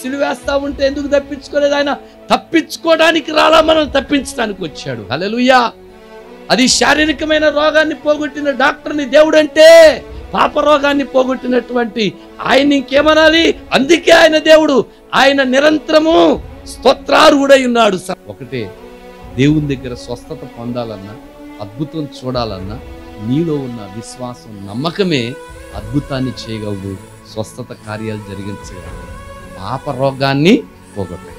సిలువేస్తా ఉంటే ఎందుకు తప్పించుకోలేదు? ఆయన తప్పించుకోవడానికి రాలా, మనం తప్పించడానికి వచ్చాడు. హల్లెలూయా. అది శారీరకమైన రోగాన్ని పోగొట్టిన డాక్టర్ని దేవుడంటే పాప రోగాన్ని పోగొట్టినటువంటి ఆయన ఇంకేమనాలి? అందుకే ఆయన దేవుడు. ఆయన నిరంతరము స్తోత్రార్హుడై ఉన్నాడు. ఒకటే, దేవుని దగ్గర స్వస్థత పొందాలన్నా, అద్భుతం చూడాలన్నా నీలో ఉన్న విశ్వాసం, నమ్మకమే అద్భుతాన్ని చేయగలదు, స్వస్థత కార్యాలు జరిగించగలదు, పాప రోగాన్ని పోగొట్టగలదు.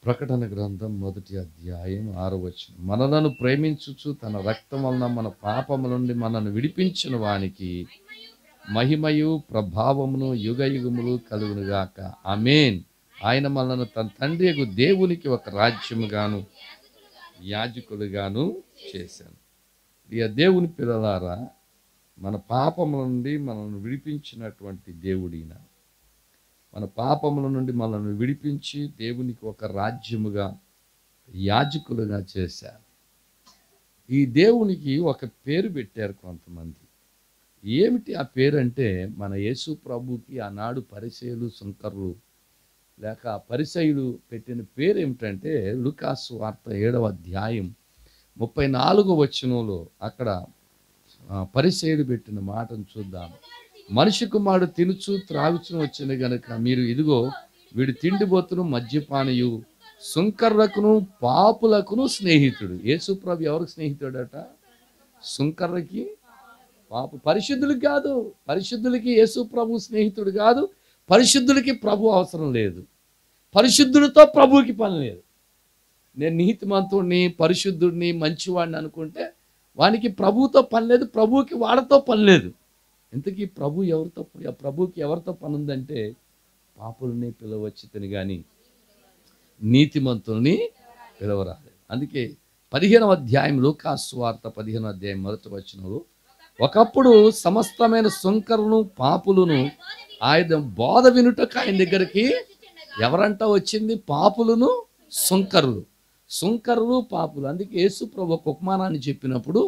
ప్రకటన గ్రంథం 1వ అధ్యాయం 6వ వచనం. మనలను ప్రేమించుచు తన రక్తం వలన మన పాపముల నుండి మనల్ని విడిపించిన వానికి మహిమయు ప్రభావమును యుగయుగములు కలుగునుగాక. ఆమేన్. ఆయన మనల్ని తన తండ్రియగు దేవునికి ఒక రాజ్యముగాను యాజకులుగాను చేశాను. ఇక దేవుని పిల్లలారా, మన పాపముల నుండి మనల్ని విడిపించినటువంటి దేవుడిన, మన పాపముల నుండి మనల్ని విడిపించి దేవునికి ఒక రాజ్యముగా యాజకులుగా చేశారు. ఈ దేవునికి ఒక పేరు పెట్టారు కొంతమంది. ఏమిటి ఆ పేరు అంటే, మన యేసు ప్రభుకి ఆనాడు పరిసయ్యులు, సుంకరులు లేక పరిసయ్యులు పెట్టిన పేరు ఏమిటంటే, లూకాసు వార్త 7వ అధ్యాయం 34వ వచనంలో అక్కడ పరిసయ్యులు పెట్టిన మాటను చూద్దాం. మనిషి కుమారుడు తినుచు త్రాగుచు వచ్చిన గనుక మీరు ఇదిగో వీడు తిండిబోతును, మద్యపానీయు, సుంకర్రకును పాపులకును స్నేహితుడు. యేసు ప్రభు ఎవరికి స్నేహితుడట? సుంకర్రకి, పాపు. పరిశుద్ధులకి కాదు. పరిశుద్ధులకి యేసు ప్రభు స్నేహితుడు కాదు. పరిశుద్ధులకి ప్రభు అవసరం లేదు. పరిశుద్ధులతో ప్రభువుకి పని లేదు. నేను నీతిమంతుడిని, పరిశుద్ధుడిని, మంచివాడిని అనుకుంటే వానికి ప్రభువుతో పని లేదు, ప్రభువుకి వాడితో పని లేదు. ఇంతకీ ప్రభు ఎవరితో, ప్రభువుకి ఎవరితో పని ఉందంటే, పాపుల్ని పిలవచ్చితని కానీ నీతిమంతుల్ని పిలవరాలేదు. అందుకే 15వ అధ్యాయం లూకాసు వార్త 15వ అధ్యాయం 1వ వచనంలో, ఒకప్పుడు సమస్తమైన సుంకరులను పాపులను ఆయన బోధ వినుటకు ఆయన దగ్గరికి ఎవరంట వచ్చింది? పాపులను, సుంకరులు. సుంకరులు, పాపులు. అందుకే యేసు ప్రభు ఒక ఉపమానాన్ని చెప్పినప్పుడు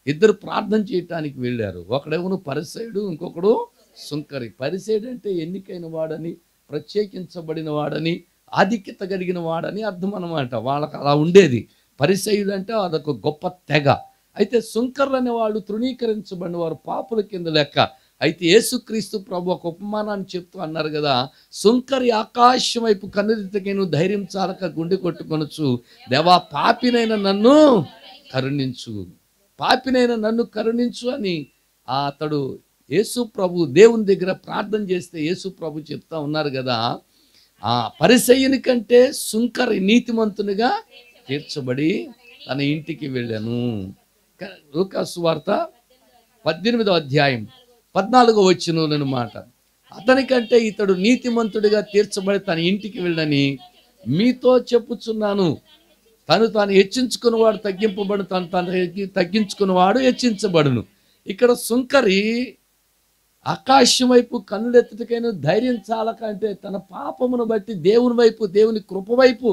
ఇద్దరు ప్రార్థన చేయటానికి వెళ్ళారు. ఒకడేమో పరిసయ్యుడు, ఇంకొకడు సుంకరి. పరిసయ్యుడు అంటే ఎన్నికైన వాడని, ప్రత్యేకించబడిన వాడని, ఆధిక్యత కలిగిన వాడని అర్థం అన్నమాట. వాళ్ళకి అలా ఉండేది. పరిసయ్యుడు అంటే అదొక గొప్ప తెగ. అయితే సుంకర్లు అనేవాళ్ళు తృణీకరించబడిన వారు, పాపుల కింద లెక్క. అయితే యేసుక్రీస్తు ప్రభు ఒక ఉపమానాన్ని చెప్తూ అన్నారు కదా, సుంకరి ఆకాశం వైపు కన్నుదిద్దకేను ధైర్యం చాలక గుండె కొట్టుకొనొచ్చు, దేవా పాపినైన నన్ను కరుణించు, పాపినైన నన్ను కరుణించు అని అతడు యేసు ప్రభు దేవుని దగ్గర ప్రార్థన చేస్తే యేసు ప్రభు చెప్తా ఉన్నారు కదా, ఆ పరిసయ్యుని కంటే సుంకరి నీతిమంతునిగా తీర్చబడి తన ఇంటికి వెళ్ళాను. లూకాసు వార్త 18వ అధ్యాయం 14వ వచనంలోని మాట, అతనికంటే ఇతడు నీతిమంతుడిగా తీర్చబడి తన ఇంటికి వెళ్ళని మీతో చెప్పుచున్నాను. తాను హెచ్చించుకున్నవాడు తగ్గింపబడు, తను తగ్గించుకున్నవాడు హెచ్చించబడును. ఇక్కడ సుంకరి ఆకాశం వైపు కన్నులెత్తుటకైనా ధైర్యం చాలక, అంటే తన పాపమును బట్టి దేవుని వైపు, దేవుని కృప వైపు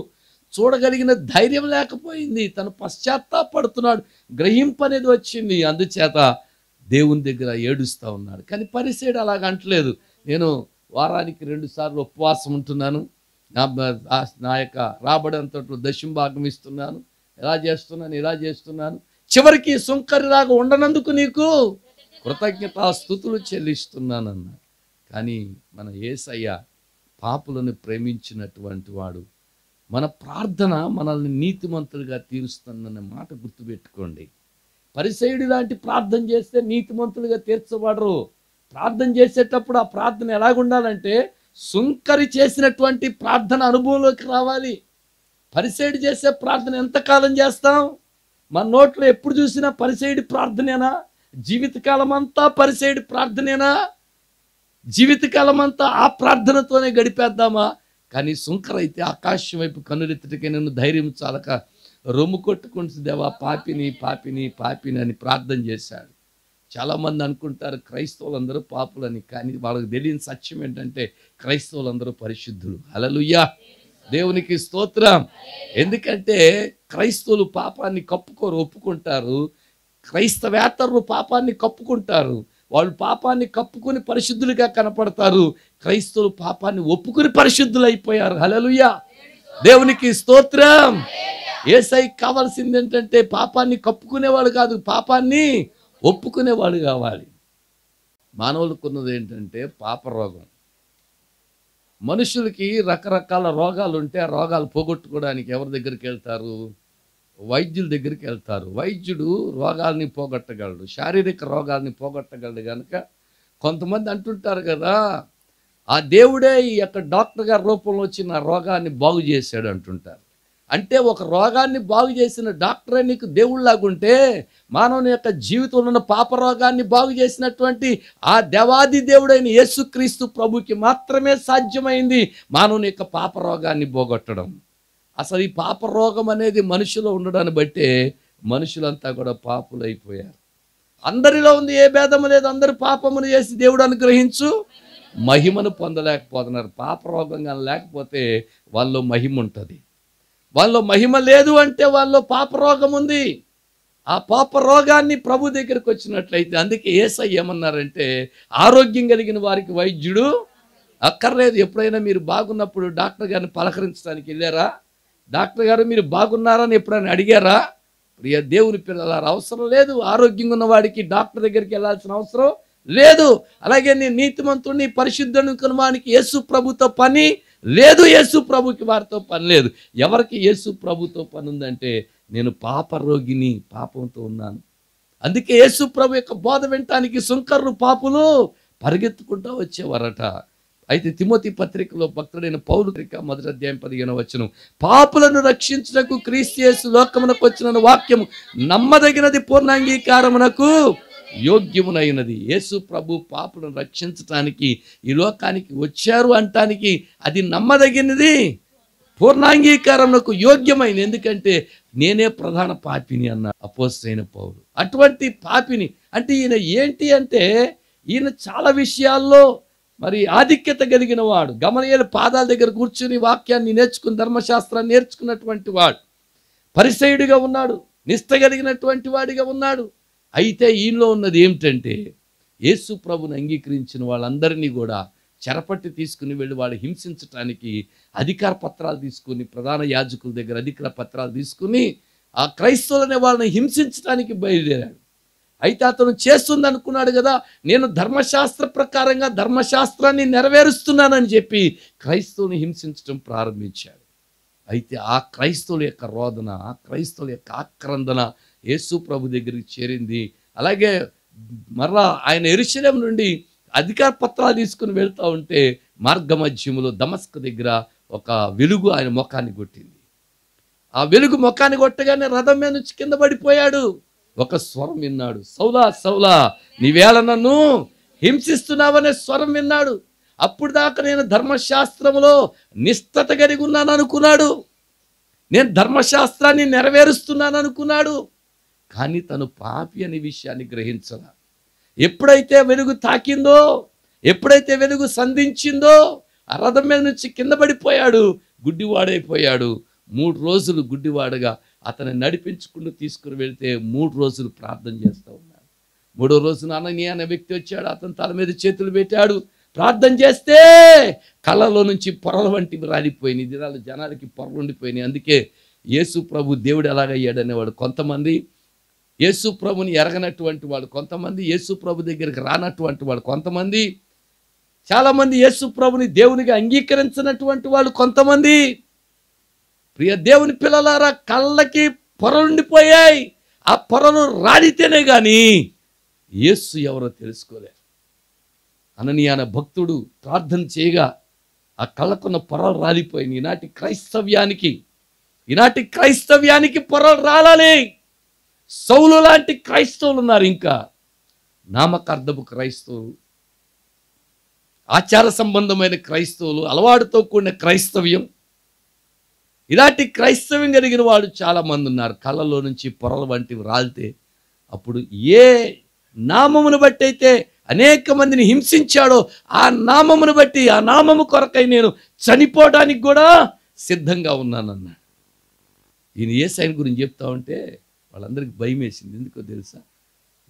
చూడగలిగిన ధైర్యం లేకపోయింది. తను పశ్చాత్తాపడుతున్నాడు, గ్రహింపనేది వచ్చింది. అందుచేత దేవుని దగ్గర ఏడుస్తూ ఉన్నాడు. కానీ పరిసయ్యుడు అలాగంటలేదు. నేను వారానికి 2 సార్లు ఉపవాసం ఉంటున్నాను, నా యొక్క రాబడంతట్లో దశంభాగం ఇస్తున్నాను, ఇలా చేస్తున్నాను, చివరికి సుంకరిలాగా ఉండనందుకు నీకు కృతజ్ఞతాస్తుతులు చెల్లిస్తున్నానన్న. కానీ మన యేసయ్య పాపులను ప్రేమించినటువంటి వాడు. మన ప్రార్థన మనల్ని నీతిమంతులుగా తీరుస్తుందన్న మాట గుర్తుపెట్టుకోండి. పరిసయ్యుడి లాంటి ప్రార్థన చేస్తే నీతిమంతులుగా తీర్చబడరు. ప్రార్థన చేసేటప్పుడు ఆ ప్రార్థన ఎలాగుండాలంటే, సుంకరి చేసినటువంటి ప్రార్థన అనుభవంలోకి రావాలి. పరిసయ్యుడు చేసే ప్రార్థన ఎంతకాలం చేస్తాం? మన నోట్లో ఎప్పుడు చూసినా పరిసయ్యుడి ప్రార్థనేనా? జీవితకాలం అంతా పరిసయ్యుడి ప్రార్థనేనా? జీవితకాలం అంతా ఆ ప్రార్థనతోనే గడిపేద్దామా? కానీ సుంకర అయితే ఆకాశం వైపు కన్నులెత్తుటకే నన్ను ధైర్యం చాలక రొమ్ము కొట్టుకుంటుంది, దేవా పాపిని అని ప్రార్థన చేశాడు. చాలామంది అనుకుంటారు క్రైస్తవులందరూ పాపులని. కానీ వాళ్ళకి తెలియని సత్యం ఏంటంటే క్రైస్తవులందరూ పరిశుద్ధులు. హల్లెలూయా. దేవునికి స్తోత్రం. ఎందుకంటే క్రైస్తవులు పాపాన్ని కప్పుకోరు, ఒప్పుకుంటారు. క్రైస్తవేతరులు పాపాన్ని కప్పుకుంటారు. వాళ్ళు పాపాన్ని కప్పుకొని పరిశుద్ధులుగా కనపడతారు. క్రైస్తవులు పాపాన్ని ఒప్పుకొని పరిశుద్ధులు అయిపోయారు. హల్లెలూయా, దేవునికి స్తోత్రం. యేసయ్యకి కావాల్సింది ఏంటంటే పాపాన్ని కప్పుకునేవాడు కాదు, పాపాన్ని ఒప్పుకునేవాడు కావాలి. మానవులకు ఉన్నది ఏంటంటే పాప రోగం. మనుషులకి రకరకాల రోగాలు ఉంటే ఆ రోగాలు పోగొట్టుకోవడానికి ఎవరి దగ్గరికి వెళ్తారు? వైద్యుల దగ్గరికి వెళ్తారు. వైద్యుడు రోగాల్ని పోగొట్టగలడు, శారీరక రోగాల్ని పోగొట్టగలడు. కనుక కొంతమంది అంటుంటారు కదా, ఆ దేవుడే ఈ యొక్క డాక్టర్ గారి రూపంలో వచ్చిన రోగాన్ని బాగు చేశాడు అంటుంటారు. అంటే ఒక రోగాన్ని బాగు చేసిన డాక్టరే నీకు దేవుళ్ళలాగుంటే, మానవుని యొక్క జీవితంలో ఉన్న పాప రోగాన్ని బాగు చేసినటువంటి ఆ దేవాది దేవుడైన యేసుక్రీస్తు ప్రభుకి మాత్రమే సాధ్యమైంది మానవుని యొక్క పాప రోగాన్ని పోగొట్టడం. అసలు ఈ పాప రోగం అనేది మనుషులో ఉండడాన్ని బట్టే మనుషులంతా కూడా పాపులైపోయారు. అందరిలో ఉంది, ఏ భేదము లేదు. అందరూ పాపమును చేసి దేవుడు అనుగ్రహించు మహిమను పొందలేకపోతున్నారు. పాప రోగంగా లేకపోతే వాళ్ళలో మహిమ ఉంటుంది. వాళ్ళలో మహిమ లేదు అంటే వాళ్ళలో పాప రోగం ఉంది. ఆ పాప రోగాన్ని ప్రభు దగ్గరికి వచ్చినట్లయితే, అందుకే యేసయ్య ఏమన్నారంటే, ఆరోగ్యం కలిగిన వారికి వైద్యుడు అక్కర్లేదు. ఎప్పుడైనా మీరు బాగున్నప్పుడు డాక్టర్ గారిని పలకరించడానికి వెళ్ళారా? డాక్టర్ గారు మీరు బాగున్నారని ఎప్పుడైనా అడిగారా? ప్రియ దేవుని పిల్లలారా, అవసరం లేదు. ఆరోగ్యంగా ఉన్నవాడికి డాక్టర్ దగ్గరికి వెళ్ళాల్సిన అవసరం లేదు. అలాగే నేను నీతిమంతుడిని పరిశుద్ధుని కొనడానికి యేసు ప్రభుతో పని లేదు. యేసు ప్రభుకి వారితో పని లేదు. ఎవరికి యేసు ప్రభుతో పని ఉందంటే, నేను పాప రోగిని, పాపంతో ఉన్నాను. అందుకే యేసు ప్రభు యొక్క బోధ వినటానికి సుంకర్లు పాపులు పరిగెత్తుకుంటూ వచ్చేవారట. అయితే తిమోతి పత్రికలో భక్తుడైన పౌలు పత్రిక 1వ అధ్యాయం 15వ వచనం, పాపులను రక్షించుటకు క్రీస్తు యేసు లోకమునకు వచ్చిన వాక్యము నమ్మదగినది, పూర్ణాంగీకారమునకు యోగ్యమునైనది. యేసు ప్రభు పాపులను రక్షించటానికి ఈ లోకానికి వచ్చారు అంటానికి అది నమ్మదగినది, పూర్ణాంగీకారమునకు యోగ్యమైనది. ఎందుకంటే నేనే ప్రధాన పాపిని అన్న అపోస్తలుడైన పౌలు. అటువంటి పాపిని అంటే ఈయన ఏంటి అంటే, ఈయన చాలా విషయాల్లో మరి ఆధిక్యత కలిగిన వాడు. గమలీయేలు పాదాల దగ్గర కూర్చుని వాక్యాన్ని నేర్చుకుని ధర్మశాస్త్రాన్ని నేర్చుకున్నటువంటి వాడు. పరిసయ్యుడిగా ఉన్నాడు, నిష్ఠ కలిగినటువంటి వాడిగా ఉన్నాడు. అయితే ఈయనలో ఉన్నది ఏమిటంటే, యేసు ప్రభుని అంగీకరించిన వాళ్ళందరినీ కూడా చెరపట్టి తీసుకుని వెళ్ళి వాళ్ళు హింసించడానికి అధికార పత్రాలు తీసుకుని, ప్రధాన యాజకుల దగ్గర అధికార పత్రాలు తీసుకుని ఆ క్రైస్తవులనే వాళ్ళని హింసించడానికి బయలుదేరాడు. అయితే అతను చేస్తుంది అనుకున్నాడు కదా, నేను ధర్మశాస్త్ర ప్రకారంగా ధర్మశాస్త్రాన్ని నెరవేరుస్తున్నానని చెప్పి క్రైస్తవుని హింసించడం ప్రారంభించాడు. అయితే ఆ క్రైస్తవుల యొక్క రోదన, ఆ క్రైస్తవుల యొక్క ఆక్రందన యేసు ప్రభు దగ్గరికి చేరింది. అలాగే మరలా ఆయన యెరూషలేము నుండి అధికార పత్రాలు తీసుకుని వెళ్తూ ఉంటే మార్గ మధ్యములో దమస్కు దగ్గర ఒక వెలుగు ఆయన ముఖాన్ని కొట్టింది. ఆ వెలుగు ముఖాన్ని కొట్టగానే రథం మీద నుంచి కింద పడిపోయాడు. ఒక స్వరం విన్నాడు, సౌలా సౌలా నీవేళ నన్ను హింసిస్తున్నావనే స్వరం విన్నాడు. అప్పుడు దాకా నేను ధర్మశాస్త్రములో నిష్ఠత కలిగి ఉన్నాను అనుకున్నాడు, నేను ధర్మశాస్త్రాన్ని నెరవేరుస్తున్నాను అనుకున్నాడు. కానీ తను పాపి అనే విషయాన్ని గ్రహించాల. ఎప్పుడైతే వెలుగు తాకిందో, ఎప్పుడైతే వెలుగు సంధించిందో, ఆ రథం మీద నుంచి కింద పడిపోయాడు, గుడ్డివాడైపోయాడు. 3 రోజులు గుడ్డివాడుగా అతను నడిపించుకుంటూ తీసుకుని వెళ్తే 3 రోజులు ప్రార్థన చేస్తూ ఉన్నాడు. 3వ రోజున అననీయ అనే వ్యక్తి వచ్చాడు, అతను తల మీద చేతులు పెట్టాడు, ప్రార్థన చేస్తే కళ్ళలో నుంచి పొరల వంటివి రాలిపోయినాయి. దినాలు జనాలకి పొరలు ఉండిపోయినాయి. అందుకే యేసు ప్రభు దేవుడు ఎలాగయ్యాడనేవాడు. కొంతమంది యేసు ప్రభుని ఎరగనటువంటి వాడు, కొంతమంది యేసు ప్రభు దగ్గరికి రానటువంటి వాడు, కొంతమంది చాలామంది యేసు ప్రభుని దేవునిగా అంగీకరించినటువంటి వాళ్ళు, కొంతమంది ప్రియ దేవుని పిల్లలారా కళ్ళకి పొరలుండిపోయాయి. ఆ పొరలు రాలితేనే కానీ యేసు ఎవరో తెలుసుకోలేరు. అననీయ అనే భక్తుడు ప్రార్థన చేయగా ఆ కళ్ళకున్న పొరలు రాలిపోయినాయి. ఈనాటి క్రైస్తవ్యానికి పొరలు రాలాలి. సౌలు లాంటి క్రైస్తవులు ఉన్నారు, ఇంకా నామకార్థపు క్రైస్తవులు, ఆచార సంబంధమైన క్రైస్తవులు, అలవాటుతో కూడిన క్రైస్తవ్యం. ఇలాంటి క్రైస్తవ్యం కలిగిన వాడు చాలామంది ఉన్నారు. కళ్ళలో నుంచి పొరల వంటివి రాలితే అప్పుడు ఏ నామమును బట్టి అయితే అనేక మందిని హింసించాడో ఆ నామమును బట్టి, ఆ నామము కొరకై నేను చనిపోవడానికి కూడా సిద్ధంగా ఉన్నానన్నాడు. ఈయన యేసయ్య గురించి చెప్తా ఉంటే వాళ్ళందరికీ భయం వేసింది. ఎందుకో తెలుసా?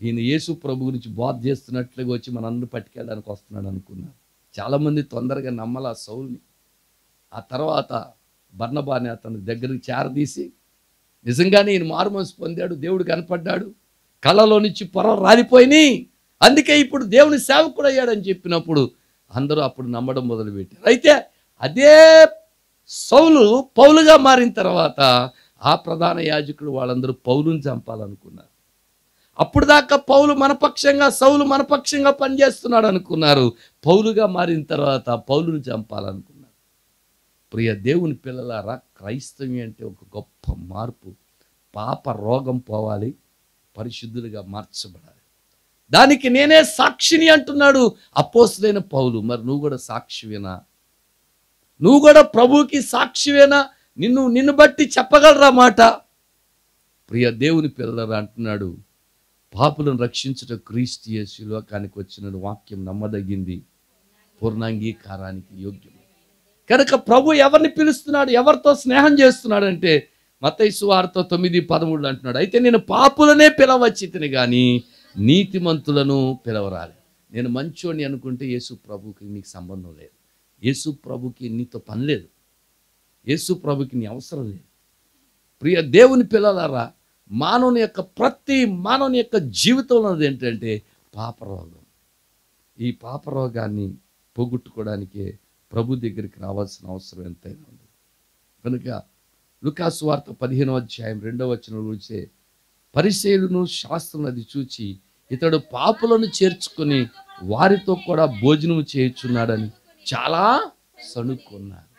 ఈయన యేసు ప్రభు గురించి బోధ చేస్తున్నట్లుగా వచ్చి మనందరూ పట్టుకెళ్ళడానికి వస్తున్నాడు అనుకున్నారు. చాలామంది తొందరగా నమ్మల సౌల్ని. ఆ తర్వాత బర్నబాని అతని దగ్గరికి చేరదీసి నిజంగానే ఈయన మారుమనసు పొందాడు, దేవుడు కనపడ్డాడు, కళ్ళలో నుంచి పొరలు రాలిపోయినాయి, అందుకే ఇప్పుడు దేవుని సేవకుడు అయ్యాడని చెప్పినప్పుడు అందరూ అప్పుడు నమ్మడం మొదలుపెట్టారు. అయితే అదే సౌలు పౌలుగా మారిన తర్వాత ఆ ప్రధాన యాజకుడు వాళ్ళందరూ పౌలుని చంపాలనుకున్నారు. అప్పుడు దాకా పౌలు మనపక్షంగా సౌలు మనపక్షంగా పనిచేస్తున్నాడు అనుకున్నారు. పౌలుగా మారిన తర్వాత పౌలుని చంపాలనుకున్నారు. ప్రియ దేవుని పిల్లలారా, క్రైస్తవ్యం అంటే ఒక గొప్ప మార్పు. పాప రోగం పోవాలి, పరిశుద్ధులుగా మార్చబడాలి. దానికి నేనే సాక్షిని అంటున్నాడు అపోస్తలుడైన పౌలు. మరి నువ్వు కూడా సాక్షివేనా? నువ్వు కూడా ప్రభువుకి సాక్షివేనా? నిన్ను బట్టి చెప్పగలరా మాట? ప్రియ దేవుని పిల్లలారా అంటున్నాడు, పాపులను రక్షించుట క్రీస్తు యేసు లోకానికి వచ్చిన వాక్యం నమ్మదగింది, పూర్ణాంగీకారానికి యోగ్యం. కనుక ప్రభు ఎవరిని పిలుస్తున్నాడు, ఎవరితో స్నేహం చేస్తున్నాడు అంటే మత్తయి సువార్త 9:13 అంటున్నాడు, అయితే నేను పాపులనే పిలవచ్చితిని కానీ నీతిమంతులను పిలవరాలి. నేను మంచోని అనుకుంటే యేసు ప్రభుకి నీకు సంబంధం లేదు. యేసు ప్రభుకి నీతో పని లేదు. యేసు ప్రభుకి నీ అవసరం లేదు. ప్రియ దేవుని పిల్లలారా, ప్రతి మానవుని యొక్క జీవితంలో ఏంటంటే పాపరోగం. ఈ పాపరోగాన్ని పోగొట్టుకోవడానికే ప్రభు దగ్గరికి రావాల్సిన అవసరం ఎంతైనా ఉంది. కనుక లూకాసు వార్త 15:2 చూసే పరిసయ్యులను శాస్త్రులను అది చూచి ఇతడు పాపులను చేర్చుకొని వారితో కూడా భోజనం చేయుచున్నాడని చాలా సణుక్కున్నారు.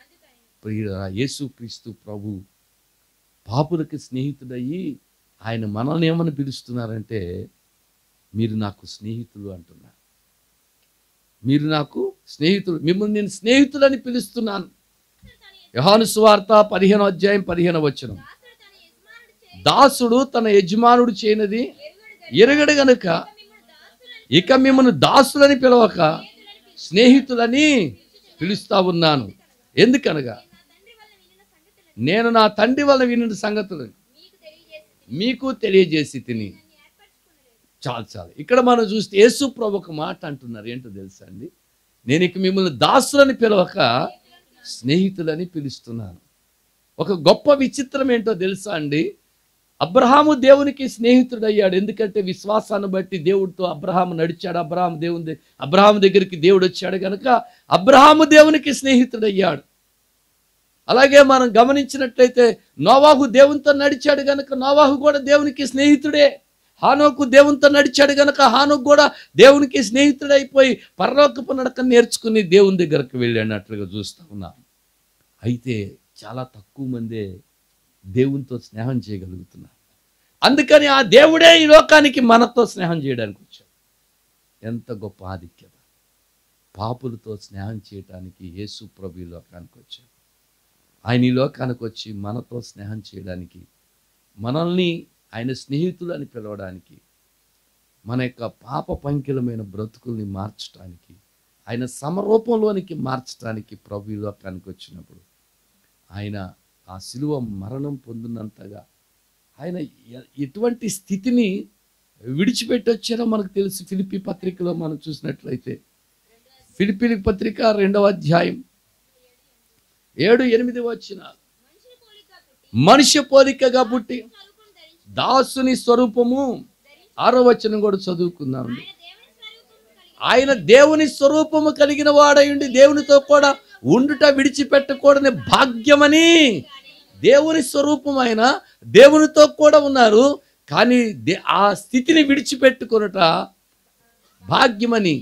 ప్రియులారా, యేసుక్రీస్తు ప్రభు పాపులకి స్నేహితుడయ్యి ఆయన మనల్ని ఏమని పిలుస్తున్నారంటే, మీరు నాకు స్నేహితులు అంటున్నారు. మీరు నాకు స్నేహితులు, మిమ్మల్ని నేను స్నేహితులని పిలుస్తున్నాను. యోహాను సువార్త 15:15 దాసుడు తన యజమానుడు చేయనది ఎరగడు గనుక ఇక మిమ్మల్ని దాసులని పిలవక స్నేహితులని పిలుస్తా ఉన్నాను. ఎందుకనగా నేను నా తండ్రి వల్ల వినిన సంగతులు మీకు తెలియజేసి తిని. చాలు. ఇక్కడ మనం చూస్తే యేసు ప్రభు ఒక మాట అంటున్నారు. ఏంటో తెలుసా అండి? నేను ఇక మిమ్మల్ని దాసులని పిలవక స్నేహితులని పిలుస్తున్నాను. ఒక గొప్ప విచిత్రం ఏంటో తెలుసా అండి? అబ్రహాము దేవునికి స్నేహితుడు అయ్యాడు. ఎందుకంటే విశ్వాసాన్ని బట్టి దేవుడితో అబ్రహాము నడిచాడు. అబ్రహాము దగ్గరికి దేవుడు వచ్చాడు కనుక అబ్రహాము దేవునికి స్నేహితుడు అయ్యాడు. అలాగే మనం గమనించినట్లయితే నోవాహు దేవునితో నడిచాడు కనుక నోవాహు కూడా దేవునికి స్నేహితుడే. హానోకు దేవునితో నడిచాడు కనుక హానోకు కూడా దేవునికి స్నేహితుడైపోయి పరలోకపు నడక నేర్చుకుని దేవుని దగ్గరకు వెళ్ళినట్లుగా చూస్తూ ఉన్నాం. అయితే చాలా తక్కువ మందే దేవునితో స్నేహం చేయగలుగుతున్నారు. అందుకని ఆ దేవుడే ఈ లోకానికి మనతో స్నేహం చేయడానికి వచ్చాడు. ఎంత గొప్ప ఆధిక్యత! పాపులతో స్నేహం చేయడానికి యేసు ప్రభు ఈ లోకానికి వచ్చాడు. ఆయన ఈ లోకానికి వచ్చి మనతో స్నేహం చేయడానికి, మనల్ని ఆయన స్నేహితులు అని పిలవడానికి, మన యొక్క పాప పంకిలమైన బ్రతుకుల్ని మార్చడానికి, ఆయన సమరూపంలోనికి మార్చడానికి ప్రభు ఈ లోకానికి వచ్చినప్పుడు ఆయన ఆ శిలువ మరణం పొందినంతగా ఆయన ఎటువంటి స్థితిని విడిచిపెట్టి వచ్చారో మనకు తెలుసు. ఫిలిప్పీ పత్రికలో మనం చూసినట్లయితే ఫిలిప్పీ పత్రిక 2:7-8 మనిషి పోలికగా పుట్టి దాసుని స్వరూపము 6 కూడా చదువుకుందాం. ఆయన దేవుని స్వరూపము కలిగిన వాడయుండి దేవునితో కూడా ఉండుట విడిచిపెట్టకూడని భాగ్యమని. దేవుని స్వరూపం ఆయన దేవునితో కూడా ఉన్నారు, కానీ ఆ స్థితిని విడిచిపెట్టుకొనుట భాగ్యమని,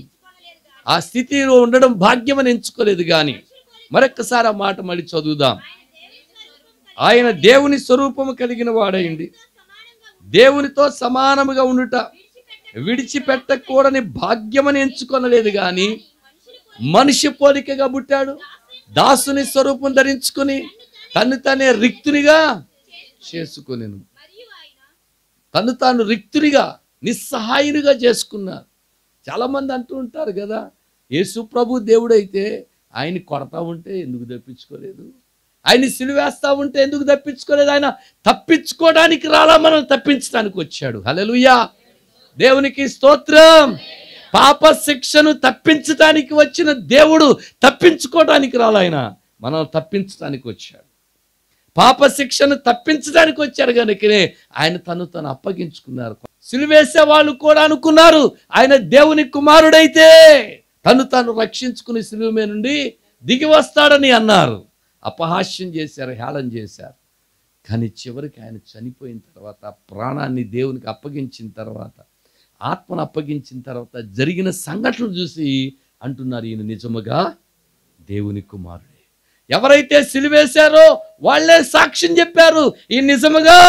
ఆ స్థితిలో ఉండడం భాగ్యమని ఎంచుకోలేదు. కానీ మరొక్కసారి ఆ మాట మళ్ళీ చదువుదాం. ఆయన దేవుని స్వరూపము కలిగిన వాడైంది దేవునితో సమానముగా ఉండుట విడిచిపెట్టకూడని భాగ్యమని ఎంచుకొనలేదు, కానీ మనిషి పోలికగా పుట్టాడు, దాసుని స్వరూపం ధరించుకుని తను తానే రిక్తునిగా చేసుకొనెను. తను తాను రిక్తునిగా నిస్సహాయునిగా చేసుకున్నారు. చాలామంది అంటూ ఉంటారు కదా, యేసు ప్రభు దేవుడైతే ఆయన కొడతా ఉంటే ఎందుకు తప్పించుకోలేదు, ఆయన్ని సిలువేస్తా ఉంటే ఎందుకు తప్పించుకోలేదు? ఆయన తప్పించుకోవడానికి రాలా, మనం తప్పించడానికి వచ్చాడు. హల్లెలూయా, దేవునికి స్తోత్రం. పాప శిక్షను తప్పించడానికి వచ్చిన దేవుడు తప్పించుకోవడానికి రాలా, ఆయన మనం తప్పించడానికి వచ్చాడు. పాప శిక్షను తప్పించడానికి వచ్చారు కనుకనే ఆయన తను అప్పగించుకున్నారు. సిలువేసే వాళ్ళు కూడా అనుకున్నారు ఆయన దేవుని కుమారుడైతే తను రక్షించుకుని సిలువ మీద నుండి దిగి వస్తాడని అన్నారు. అపహాస్యం చేశారు, హేళన చేశారు. కానీ చివరికి ఆయన చనిపోయిన తర్వాత, ప్రాణాన్ని దేవునికి అప్పగించిన తర్వాత, ఆత్మను అప్పగించిన తర్వాత జరిగిన సంఘటనలు చూసి అంటున్నారు, ఈయన నిజముగా దేవుని కుమారుడే. ఎవరైతే సిలువేశారో వాళ్ళే సాక్ష్యం చెప్పారు, ఈయన నిజముగా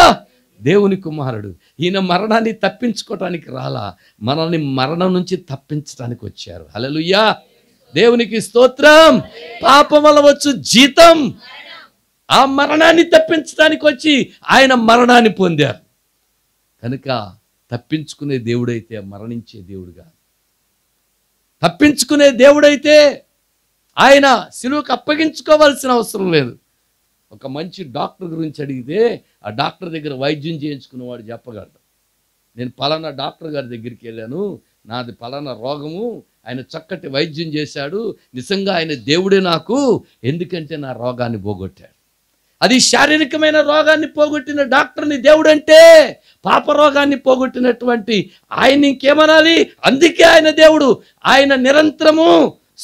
దేవుని కుమారుడు. ఈయన మరణాన్ని తప్పించుకోవటానికి రాలా, మనల్ని మరణం నుంచి తప్పించడానికి వచ్చారు. హల్లెలూయా, దేవునికి స్తోత్రం. పాపం వల్ల వచ్చు జీతం, ఆ మరణాన్ని తప్పించడానికి వచ్చి ఆయన మరణాన్ని పొందారు. కనుక తప్పించుకునే దేవుడైతే మరణించే దేవుడుగా, తప్పించుకునే దేవుడైతే ఆయన సిలువకు అప్పగించుకోవాల్సిన అవసరం లేదు. ఒక మంచి డాక్టర్ గురించి అడిగితే ఆ డాక్టర్ దగ్గర వైద్యం చేయించుకున్నవాడు చెప్పగలడు, నేను పలానా డాక్టర్ గారి దగ్గరికి వెళ్ళాను, నాది పలానా రోగము, ఆయన చక్కటి వైద్యం చేశాడు, నిజంగా ఆయన దేవుడే నాకు, ఎందుకంటే నా రోగాన్ని పోగొట్టాడు. అది శారీరకమైన రోగాన్ని పోగొట్టిన డాక్టర్ని దేవుడు అంటే, పాప రోగాన్ని పోగొట్టినటువంటి ఆయన ఇంకేమనాలి? అందుకే ఆయన దేవుడు. ఆయన నిరంతరము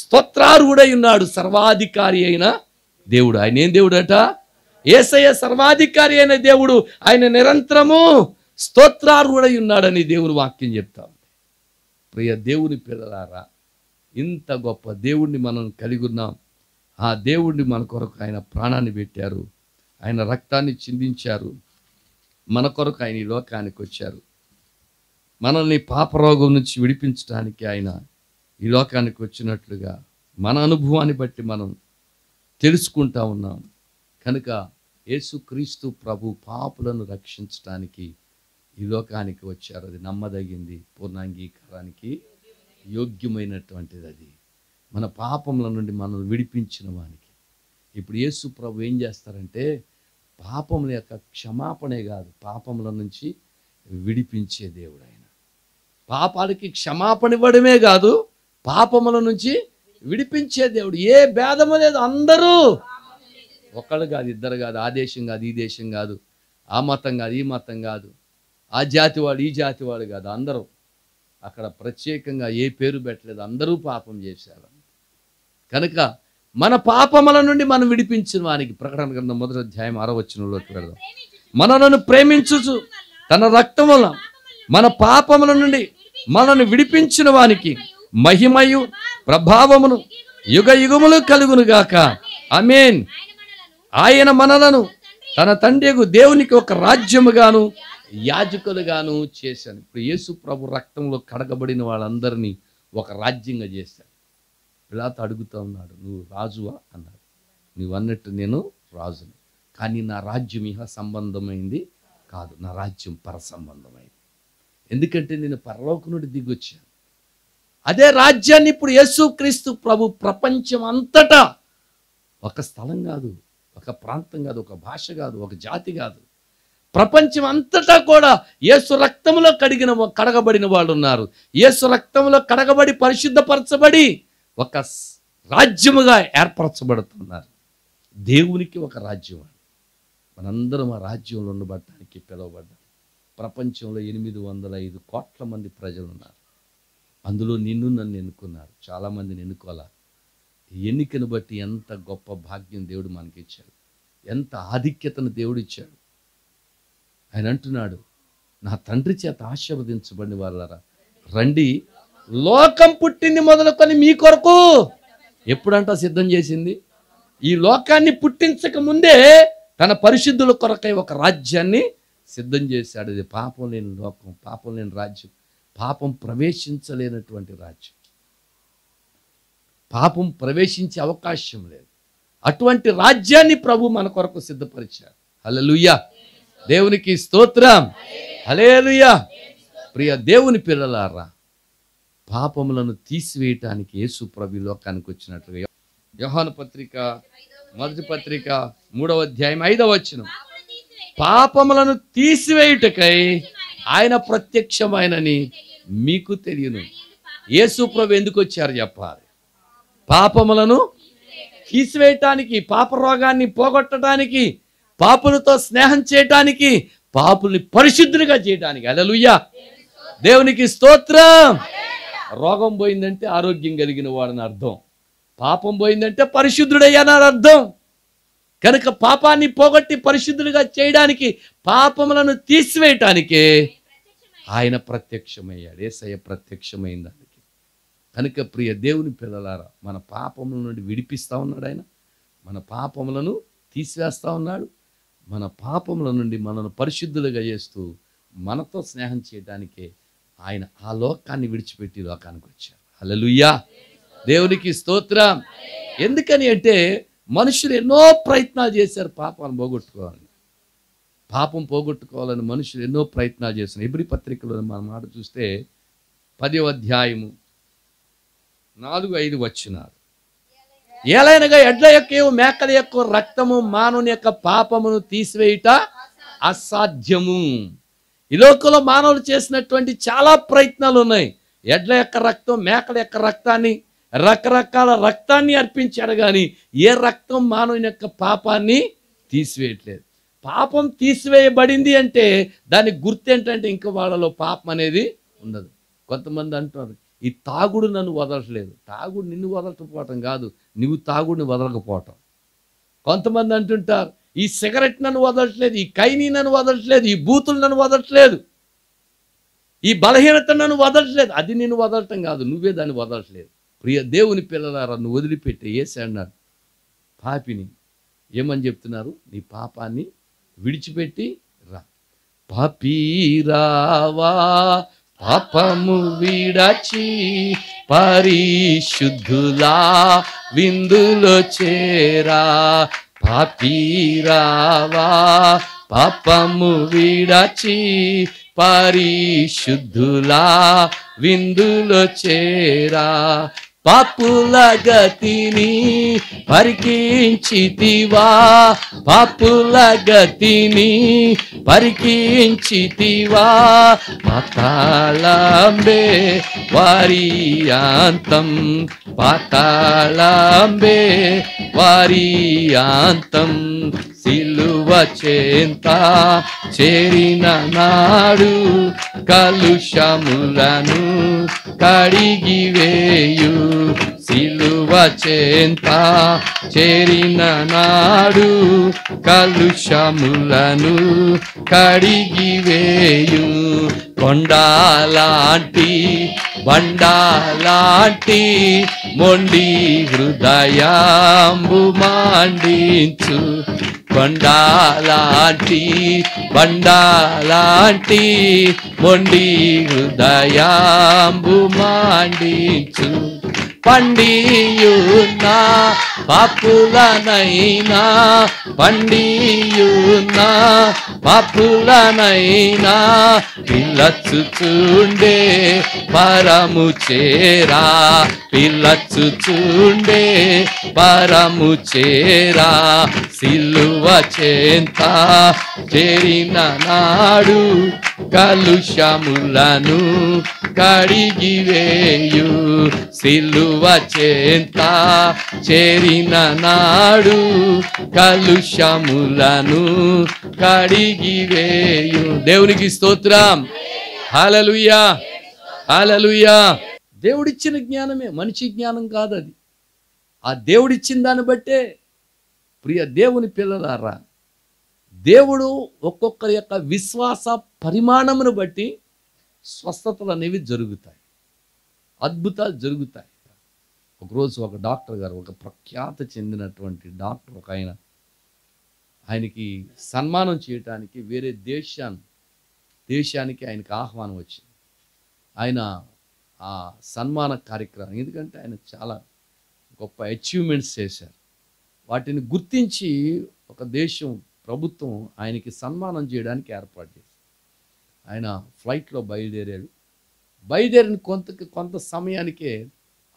స్తోత్రార్హుడై ఉన్నాడు, సర్వాధికారి అయిన దేవుడు. ఆయన ఏం దేవుడు అట? యేసయ్య సర్వాధికారి అయిన దేవుడు. ఆయన నిరంతరము స్తోత్రార్హుడై ఉన్నాడని దేవుని వాక్యం చెప్తా ఉంది. ప్రియ దేవుని పిల్లలారా, ఇంత గొప్ప దేవుణ్ణి మనం కలిగి ఉన్నాం. ఆ దేవుణ్ణి మన కొరకు ఆయన ప్రాణాన్ని పెట్టారు, ఆయన రక్తాన్ని చిందించారు, మన కొరకు ఆయన ఈ లోకానికి వచ్చారు. మనల్ని పాపరోగం నుంచి విడిపించడానికి ఆయన ఈ లోకానికి వచ్చినట్లుగా మన అనుభవాన్ని బట్టి మనం తెలుసుకుంటా ఉన్నాం. కనుక యేసుక్రీస్తు ప్రభు పాపులను రక్షించడానికి ఈ లోకానికి వచ్చారు. అది నమ్మదగింది, పూర్ణాంగీకారానికి యోగ్యమైనటువంటిది. అది మన పాపముల నుండి మనల్ని విడిపించిన వానికి. ఇప్పుడు యేసు ప్రభు ఏం చేస్తారంటే, పాపముల యొక్క క్షమాపణే కాదు, పాపముల నుంచి విడిపించే దేవుడు ఆయన. పాపాలకి క్షమాపణ ఇవ్వడమే కాదు, పాపముల నుంచి విడిపించే దేవుడు. ఏ భేదము లేదు, అందరూ ఒకళ్ళు కాదు, ఇద్దరు కాదు, ఆ దేశం కాదు, ఈ దేశం కాదు, ఆ మతం కాదు, ఈ మతం కాదు, ఆ జాతి వాడు, ఈ జాతి వాడు కాదు, అందరూ. అక్కడ ప్రత్యేకంగా ఏ పేరు పెట్టలేదు, అందరూ పాపం చేశారు. కనుక మన పాపముల నుండి మనం విడిపించిన వానికి, ప్రకటన గ్రంథం 1వ అధ్యాయం 6వ వచనంలోకి వెళ్దాం. మనలను ప్రేమించుచు తన రక్తం వల్ల మన పాపముల నుండి మనల్ని విడిపించిన వానికి మహిమయు ప్రభావమును యుగ యుగములు కలుగును గాక. ఆమేన్. ఆయన మనలను తన తండ్రియగు దేవునికి ఒక రాజ్యముగాను యాజకులుగాను చేశాను. ఇప్పుడు యేసు ప్రభు రక్తంలో కడగబడిన వాళ్ళందరినీ ఒక రాజ్యంగా చేశాడు. పిలాతు అడుగుతూ ఉన్నాడు, నువ్వు రాజువా అన్నాడు. నువ్వు అన్నట్టు నేను రాజుని, కానీ నా రాజ్యం ఇహ సంబంధమైంది కాదు, నా రాజ్యం పర సంబంధమైంది. ఎందుకంటే నేను పరలోకం నుండి దిగొచ్చాను. అదే రాజ్యాన్ని ఇప్పుడు యేసుక్రీస్తు ప్రభు ప్రపంచం అంతటా, ఒక స్థలం కాదు, ఒక ప్రాంతం కాదు, ఒక భాష కాదు, ఒక జాతి కాదు, ప్రపంచం అంతటా కూడా యేసు రక్తంలో కడగబడిన వాళ్ళు ఉన్నారు. యేసు రక్తంలో కడగబడి పరిశుద్ధపరచబడి ఒక రాజ్యముగా ఏర్పరచబడుతున్నారు. దేవునికి ఒక రాజ్యం. మనందరం ఆ రాజ్యంలో ఉండబడటానికి పిలువబడ్డాం. ప్రపంచంలో 805 కోట్ల మంది ప్రజలు ఉన్నారు. అందులో నిన్ను నన్ను ఎన్నుకున్నారు. చాలామందిని ఎన్నుకోవాలా. ఎన్నికను బట్టి ఎంత గొప్ప భాగ్యం దేవుడు మనకి ఇచ్చాడు, ఎంత ఆధిక్యతను దేవుడు ఇచ్చాడు. ఆయన అంటున్నాడు, నా తండ్రి చేత ఆశీర్వదించబడిన వాళ్ళరా రండి, లోకం పుట్టింది మొదలుకొని మీ కొరకు ఎప్పుడంట సిద్ధం చేసింది. ఈ లోకాన్ని పుట్టించక ముందే తన పరిశుద్ధుల కొరకై ఒక రాజ్యాన్ని సిద్ధం చేశాడు. ఇది పాపం లేని లోకం, పాపం లేని రాజ్యం, పాపం ప్రవేశించలేనటువంటి రాజ్యం, పాపం ప్రవేశించే అవకాశం లేదు. అటువంటి రాజ్యాన్ని ప్రభు మన కొరకు సిద్ధపరిచాడు. హల్లెలూయా, దేవునికి స్తోత్రం. హల్లెలూయా. ప్రియ దేవుని పిల్లలారా, పాపములను తీసివేయటానికి యేసు ప్రభు లోకానికి వచ్చినట్లుగా యోహాను పత్రిక మొదటి పత్రిక 3వ అధ్యాయం 5వ వచనం. పాపములను తీసివేయుటకై ఆయన ప్రత్యక్షమైనని మీకు తెలియను. యేసు ప్రభు ఎందుకు వచ్చారు చెప్పాలి? పాపములను తీసివేయటానికి, పాప రోగాన్ని పోగొట్టడానికి, పాపులతో స్నేహం చేయటానికి, పాపుల్ని పరిశుద్ధులుగా చేయడానికి. హల్లెలూయా, దేవునికి స్తోత్రం. రోగం పోయిందంటే ఆరోగ్యం కలిగిన వాడని అర్థం. పాపం పోయిందంటే పరిశుద్ధుడయ్యానని అర్థం. కనుక పాపాన్ని పోగొట్టి పరిశుద్ధులుగా చేయడానికి, పాపములను తీసివేయటానికే ఆయన ప్రత్యక్షమయ్యాడు. యేసయ్య ప్రత్యక్షమైంది దానికి. కనుక ప్రియ దేవుని పిల్లలారా, మన పాపముల నుండి విడిపిస్తూ ఉన్నాడు ఆయన. మన పాపములను తీసివేస్తూ ఉన్నాడు. మన పాపముల నుండి మనను పరిశుద్ధులుగా చేస్తూ మనతో స్నేహం చేయడానికే ఆయన ఆ లోకాన్ని విడిచిపెట్టి లోకానికి వచ్చారు. హల్లెలూయా, దేవునికి స్తోత్రం. ఎందుకని అంటే మనుషులు ఎన్నో ప్రయత్నాలు చేశారు పాపాన్ని పోగొట్టుకోవాలని. పాపం పోగొట్టుకోవాలని మనుషులు ఎన్నో ప్రయత్నాలు చేస్తున్నారు. హెబ్రీ పత్రికలో మన మాట చూస్తే 10వ అధ్యాయము 4-5 వచనాలు. ఏలైనగా ఎడ్ల యొక్క మేకల యొక్క రక్తము మానవుని యొక్క పాపమును తీసివేయుట అసాధ్యము. ఈ లోకంలో మానవులు చేసినటువంటి చాలా ప్రయత్నాలు ఉన్నాయి. ఎడ్ల యొక్క రక్తం, మేకల యొక్క రక్తాన్ని, రకరకాల రక్తాన్ని అర్పించాడు, కానీ ఏ రక్తం మానవుని యొక్క పాపాన్ని తీసివేయట్లేదు. పాపం తీసివేయబడింది అంటే దానికి గుర్తు ఏంటంటే ఇంకా వాళ్ళలో పాపం అనేది ఉండదు. కొంతమంది అంటున్నారు, ఈ తాగుడు నన్ను వదలట్లేదు. తాగుడు నిన్ను వదలకపోవటం కాదు, నువ్వు తాగుడిని వదలకపోవటం. కొంతమంది అంటుంటారు, ఈ సిగరెట్ నన్ను వదలట్లేదు, ఈ కైనీ నన్ను వదలట్లేదు, ఈ బూతులు నన్ను వదలట్లేదు, ఈ బలహీనత నన్ను వదలట్లేదు. అది నిన్ను వదలటం కాదు, నువ్వే దాన్ని వదలట్లేదు. ప్రియ దేవుని పిల్లలారా, నువ్వు వదిలిపెట్టే యేసు అన్నాడు పాపిని. ఏమని చెప్తున్నారు? నీ పాపాన్ని విడిచిపెట్టి రా. పాపీరావా పాపము విడచి పరిశుద్ధులా విందులో చేరా. పాపీరావా పాపము విడచి పరిశుద్ధులా విందులో చేరా. పాపుల గతిని పరికించితివా, పాపుల గతిని పరికించితివా. పాతాళంబే వారి అంతం, పాతాళంబే వారి అంతం. సిలువ చెంత చేరిన నాడు కలుషములను కడిగివేయు. సిలువ చెంత చేరిన నాడు కలుషములను కడిగివేయు. కొండాలాంటి బండాలాంటి మొండి హృదయాంబు మాండించు. కొండాలాంటి బండాలాంటి మొండి హృదయాంబు మాండించు. పండియున్నా పాపులనైనా, పండియున్నా పాపులనైనా పిల్లచుచుండే పరము చేరా. పిల్లచుచుండే పరము చేరా. సిలువ చెంత చేరిన నాడు కలుషములను కడిగివేయు. సిలువ చెంత చేరిన నాడు కలుషములను కడిగివేయు. దేవునికి స్తోత్రం. హల్లెలూయా, హల్లెలూయా. దేవుడిచ్చిన జ్ఞానమే, మనిషి జ్ఞానం కాదు అది. ఆ దేవుడిచ్చిన దాన్ని బట్టే ప్రియ దేవుని పిల్లలారా, దేవుడు ఒక్కొక్కరి యొక్క విశ్వాస పరిమాణమును బట్టి స్వస్థతలు అనేవి జరుగుతాయి, అద్భుతాలు జరుగుతాయి. ఒకరోజు ఒక డాక్టర్ గారు, ఒక ప్రఖ్యాత చెందినటువంటి డాక్టర్ ఒక ఆయనకి సన్మానం చేయటానికి వేరే దేశానికి ఆయనకి ఆహ్వానం వచ్చింది. ఆయన ఆ సన్మాన కార్యక్రమం, ఎందుకంటే ఆయన చాలా గొప్ప అచీవ్మెంట్స్ చేశారు, వాటిని గుర్తించి ఒక దేశం ప్రభుత్వం ఆయనకి సన్మానం చేయడానికి ఏర్పాటు చేసింది. ఆయన ఫ్లైట్లో బయలుదేరాడు. బయలుదేరిన కొంత సమయానికే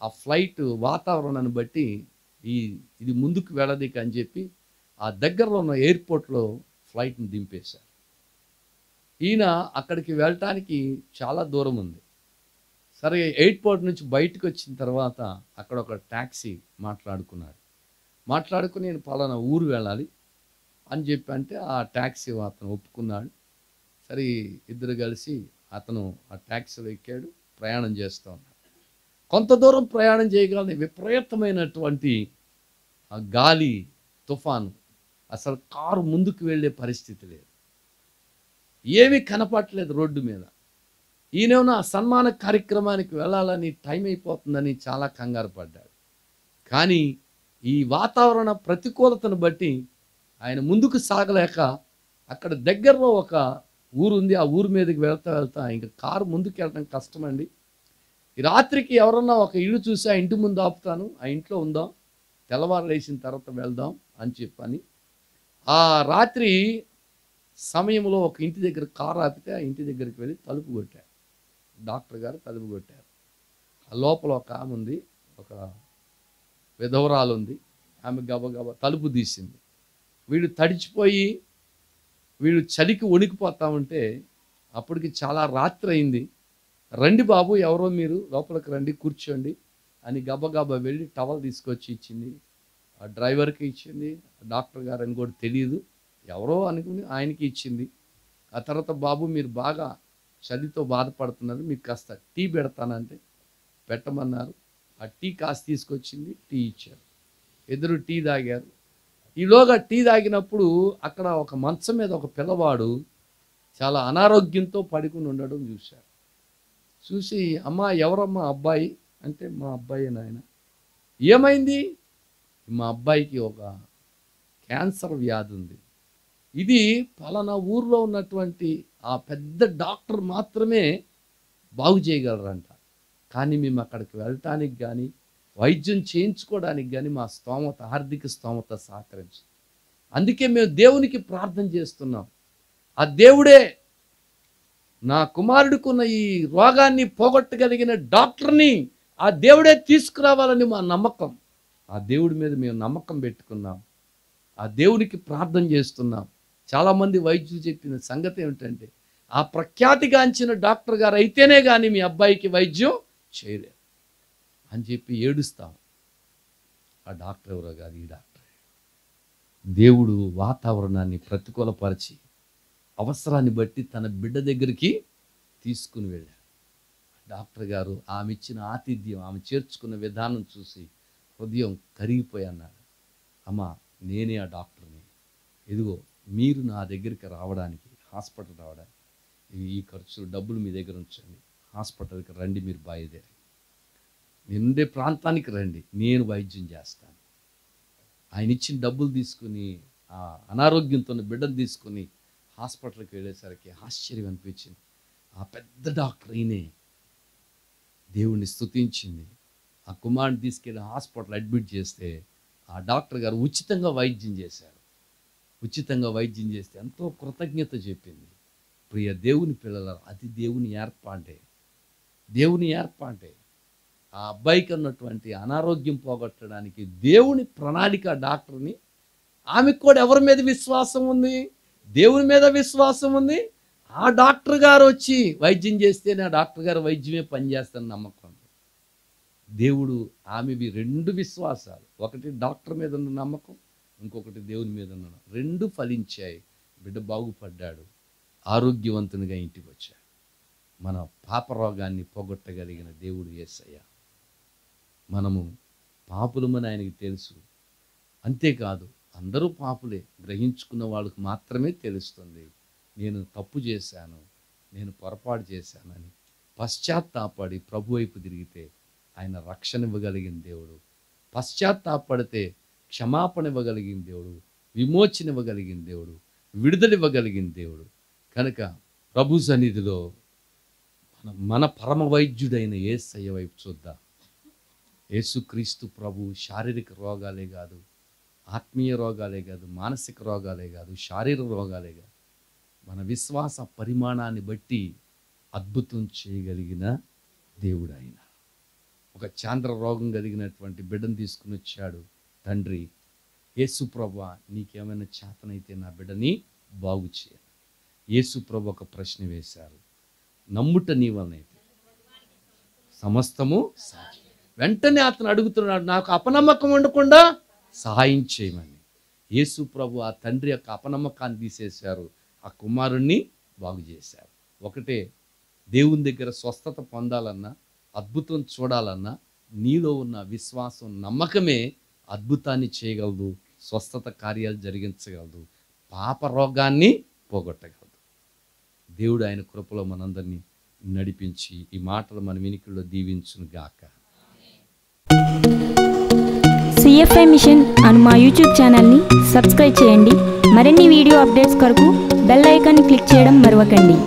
ఆ ఫ్లైట్ వాతావరణాన్ని బట్టి ఈ ఇది ముందుకు వెళ్ళదిక అని చెప్పి ఆ దగ్గరలో ఉన్న ఎయిర్పోర్ట్లో ఫ్లైట్ని దింపేశారు. ఈయన అక్కడికి వెళ్ళటానికి చాలా దూరం ఉంది. సరే ఎయిర్పోర్ట్ నుంచి బయటకు వచ్చిన తర్వాత అక్కడ ఒక ట్యాక్సీ మాట్లాడుకున్నాడు. మాట్లాడుకుని నేను పలానా ఊరు వెళ్ళాలి అని చెప్పి అంటే ఆ ట్యాక్సీ అతను ఒప్పుకున్నాడు. సరే ఇద్దరు కలిసి అతను ఆ ట్యాక్సీలో ఎక్కాడు, ప్రయాణం చేస్తూ ఉన్నాడు. కొంత దూరం ప్రయాణం చేయగానే విపరీతమైనటువంటి ఆ గాలి తుఫాను, అసలు కారు ముందుకు వెళ్ళే పరిస్థితి లేదు, ఏమీ కనపట్లేదు రోడ్డు మీద. ఈయనేమో ఆ సన్మాన కార్యక్రమానికి వెళ్ళాలని టైం అయిపోతుందని చాలా కంగారు పడ్డాడు. కానీ ఈ వాతావరణ ప్రతికూలతను బట్టి ఆయన ముందుకు సాగలేక అక్కడ దగ్గరలో ఒక ఊరు ఉంది, ఆ ఊరు మీదకి వెళ్తా ఇంకా కారు ముందుకు వెళ్ళడం కష్టమండి. ఈ రాత్రికి ఎవరన్నా ఒక ఇల్లు చూసి ఆ ఇంటి ముందు ఆపుతాను, ఆ ఇంట్లో ఉందాం, తెల్లవారు లేచిన తర్వాత వెళ్దాం అని చెప్పని ఆ రాత్రి సమయంలో ఒక ఇంటి దగ్గర కారు ఆపితే ఆ ఇంటి దగ్గరికి వెళ్ళి తలుపు కొట్టారు. డాక్టర్ గారు తలుపు కొట్టారు. ఆ లోపల ఒక ఆమె ఉంది, ఒక విధవరాలు ఉంది. ఆమె గబగబా తలుపు తీసింది. వీడు తడిచిపోయి వీడు చలికి వణికిపోతా ఉంటే అప్పటికి చాలా రాత్రి అయింది. రండి బాబు, ఎవరో మీరు, లోపలికి రండి, కూర్చోండి అని గబగబా వెళ్ళి టవల్ తీసుకొచ్చి ఇచ్చింది. ఆ డ్రైవర్కి ఇచ్చింది. డాక్టర్ గారు అని కూడా తెలియదు, ఎవరో అనుకుని ఆయనకి ఇచ్చింది. ఆ తర్వాత బాబు మీరు బాగా చలితో బాధపడుతున్నారు, మీకు కాస్త టీ పెడతానంటే పెట్టమన్నారు. ఆ టీ కాస్త తీసుకొచ్చింది, టీ ఇచ్చారు. ఇద్దరు టీ తాగారు. ఈలోగా టీ తాగినప్పుడు అక్కడ ఒక మంచం మీద ఒక పిల్లవాడు చాలా అనారోగ్యంతో పడుకుని ఉండడం చూశారు. చూసి అమ్మా ఎవరమ్మా అబ్బాయి అంటే మా అబ్బాయి నాయన. ఏమైంది? మా అబ్బాయికి ఒక క్యాన్సర్ వ్యాధి ఉంది, ఇది పలానా ఊర్లో ఉన్నటువంటి ఆ పెద్ద డాక్టర్ మాత్రమే బాగు చేయగలరంట, కానీ మేము అక్కడికి వెళ్ళటానికి కానీ వైద్యం చేయించుకోవడానికి కానీ మా స్తోమత, ఆర్థిక స్తోమత సహకరించు. అందుకే మేము దేవునికి ప్రార్థన చేస్తున్నాం, ఆ దేవుడే నా కుమారుడికున్న ఈ రోగాన్ని పోగొట్టగలిగిన డాక్టర్ని ఆ దేవుడే తీసుకురావాలని మా నమ్మకం. ఆ దేవుడి మీద మేము నమ్మకం పెట్టుకున్నాం, ఆ దేవునికి ప్రార్థన చేస్తున్నాం. చాలామంది వైద్యులు చెప్పిన సంగతి ఏమిటంటే ఆ ప్రఖ్యాతిగాంచిన డాక్టర్ గారు అయితేనే కానీ మీ అబ్బాయికి వైద్యం చేయలేరు అని చెప్పి ఏడుస్తాం. ఆ డాక్టర్ ఎవరో కాదు, ఈ డాక్టర్. దేవుడు వాతావరణాన్ని ప్రతికూలపరిచి అవసరాన్ని బట్టి తన బిడ్డ దగ్గరికి తీసుకుని వెళ్ళాడు. డాక్టర్ గారు ఆమె ఇచ్చిన ఆతిథ్యం, ఆమె చేర్చుకున్న విధానం చూసి హృదయం కరిగిపోయి అన్నాడు, అమ్మా నేనే ఆ డాక్టర్ని, ఇదిగో మీరు నా దగ్గరికి రావడానికి, హాస్పిటల్ రావడానికి ఈ ఖర్చులు డబ్బులు మీ దగ్గర ఉంచండి, హాస్పిటల్కి రండి, మీరు బయలుదేరి నిండే ప్రాంతానికి రండి, నేను వైద్యం చేస్తాను. ఆయన ఇచ్చిన డబ్బులు తీసుకుని ఆ అనారోగ్యంతో బిడ్డను తీసుకుని హాస్పిటల్కి వెళ్ళేసరికి ఆశ్చర్యం అనిపించింది. ఆ పెద్ద డాక్టర్ ఈయనే. దేవుణ్ణి స్తుతించింది. ఆ కుమారుని తీసుకెళ్ళి హాస్పిటల్ అడ్మిట్ చేస్తే ఆ డాక్టర్ గారు ఉచితంగా వైద్యం చేశారు. ఉచితంగా వైద్యం చేస్తే ఎంతో కృతజ్ఞత చెప్పింది. ప్రియ దేవుని పిల్లల, అది దేవుని ఏర్పాటే. దేవుని ఏర్పాటే. ఆ అబ్బాయికి ఉన్నటువంటి అనారోగ్యం పోగొట్టడానికి దేవుని ప్రణాళిక డాక్టర్ని. ఆమెకు కూడా ఎవరి మీద విశ్వాసం ఉంది? దేవుని మీద విశ్వాసం ఉంది. ఆ డాక్టర్ గారు వచ్చి వైద్యం చేస్తేనే ఆ డాక్టర్ గారు వైద్యమే పనిచేస్తాను నమ్మకం. దేవుడు ఆమెవి రెండు విశ్వాసాలు, ఒకటి డాక్టర్ మీద ఉన్న నమ్మకం, ఇంకొకటి దేవుని మీద ఉన్న, రెండు ఫలించాయి. బిడ్డ బాగుపడ్డాడు, ఆరోగ్యవంతునిగా ఇంటికి వచ్చాడు. మన పాపరోగాన్ని పోగొట్టగలిగిన దేవుడు యేసయ్య. మనము పాపులమని ఆయనకి తెలుసు. అంతేకాదు అందరూ పాపులే, గ్రహించుకున్న వాళ్ళకు మాత్రమే తెలుస్తుంది నేను తప్పు చేశాను, నేను పొరపాటు చేశానని. పశ్చాత్తాపడి ప్రభు వైపు తిరిగితే ఆయన రక్షణ ఇవ్వగలిగిన దేవుడు. పశ్చాత్తాపడితే క్షమాపణ ఇవ్వగలిగిన దేవుడు, విమోచన ఇవ్వగలిగిన దేవుడు, విడుదల ఇవ్వగలిగిన దేవుడు. కనుక ప్రభు సన్నిధిలో మన పరమ వైద్యుడైన యేసయ్య వైపు చూద్దాం. యేసుక్రీస్తు ప్రభు శారీరక రోగాలే కాదు, ఆత్మీయ రోగాలే కాదు, మానసిక రోగాలే కాదు, శారీరక రోగాలే కాదు, మన విశ్వాస పరిమాణాన్ని బట్టి అద్భుతం చేయగలిగిన దేవుడు ఆయన. ఒక చాంద్ర రోగం కలిగినటువంటి బిడ్డను తీసుకుని వచ్చాడు, తండ్రి, యేసు ప్రభువా నీకేమైనా చేతనైతే నా బిడ్డని బాగు చేయాలి. యేసు ప్రభు ఒక ప్రశ్న వేశారు, నమ్ముట నీ వలనైతే సమస్తము సాధ్యం. వెంటనే అతను అడుగుతున్నాడు, నాకు అపనమ్మకం ఉండకుండా సహాయం చేయమని. యేసు ప్రభు ఆ తండ్రి యొక్క అపనమ్మకాన్ని తీసేశారు, ఆ కుమారుణ్ణి బాగు చేశారు. ఒకటే, దేవుని దగ్గర స్వస్థత పొందాలన్నా, అద్భుతం చూడాలన్నా నీలో ఉన్న విశ్వాసం, నమ్మకమే అద్భుతాన్ని చేయగలదు, స్వస్థత కార్యాలు జరిగించగలదు, పాప రోగాన్ని పోగొట్టగలదు. దేవుడు ఆయన కృపలో మనందరినీ నడిపించి ఈ మాటలు మన వినికిడిలో దీవించును గాక. CFI మిషన్ అను మా యూట్యూబ్ ఛానల్ని సబ్స్క్రైబ్ చేయండి. మరిన్ని వీడియో అప్డేట్స్ కొరకు బెల్ ఐకాన్ని క్లిక్ చేయడం మరవకండి.